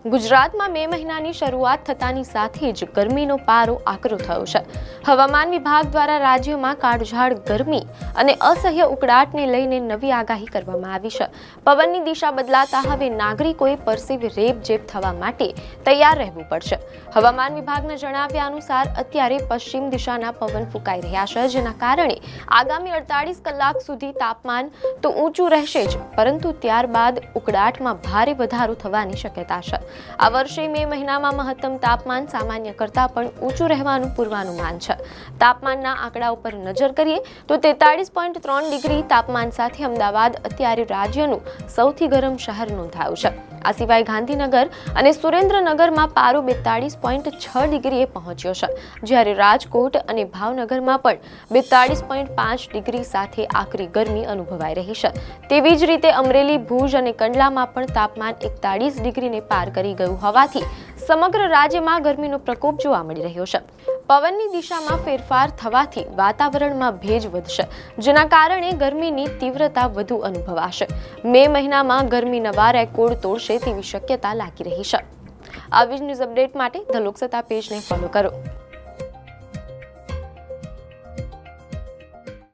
ગુજરાતમાં મે મહિનાની શરૂઆત થતાની સાથે જ ગરમીનો પારો આકરો થયો છે। હવામાન વિભાગ દ્વારા રાજ્યમાં કાળઝાળ ગરમી અને અસહ્ય ઉકળાટને લઈને નવી આગાહી કરવામાં આવી છે। પવનની દિશા બદલાતા હવે નાગરિકોએ પરસેવે રેબઝેબ થવા માટે તૈયાર રહેવું પડશે। હવામાન વિભાગના જણાવ્યા અનુસાર અત્યારે પશ્ચિમ દિશાના પવન ફૂંકાઈ રહ્યા છે, જેના કારણે આગામી 48 કલાક સુધી તાપમાન તો ઊંચું રહેશે જ, પરંતુ ત્યારબાદ ઉકળાટમાં ભારે વધારો થવાની શક્યતા છે। આ વર્ષે મે મહિનામાં મહત્તમ તાપમાન સામાન્ય કરતાં પણ ઊંચું રહેવાનું પૂર્વાનુમાન છે। તાપમાનના આંકડા ઉપર નજર કરીએ તો 43.3 ડિગ્રી તાપમાન સાથે અમદાવાદ અત્યારે રાજ્યનું સૌથી ગરમ શહેર નોંધાયું છે। આ સિવાય ગાંધીનગર અને સુરેન્દ્રનગરમાં પારો 42.6 ડિગ્રીએ પહોંચ્યો છે, જ્યારે રાજકોટ અને ભાવનગરમાં પણ 42.5 ડિગ્રી સાથે આકરી ગરમી અનુભવાઈ રહી છે। તેવી જ રીતે અમરેલી, ભુજ અને કંડલામાં પણ તાપમાન 41 ડિગ્રીને પાર કરી ગયું હોવાથી સમગ્ર રાજ્યમાં ગરમીનો પ્રકોપ જોવા મળી રહ્યો છે। પવનની દિશામાં ફેરફાર થવાથી વાતાવરણમાં ભેજ વધશે, જેના કારણે ગરમીની તીવ્રતા વધુ અનુભવાશે। મે મહિનામાં ગરમી નવા રેકોર્ડ તોડશે તેવી શક્યતા લાગી રહી છે। આવી જ ન્યૂઝ અપડેટ માટે ધ લોકસત્તા પેજને ફોલો કરો।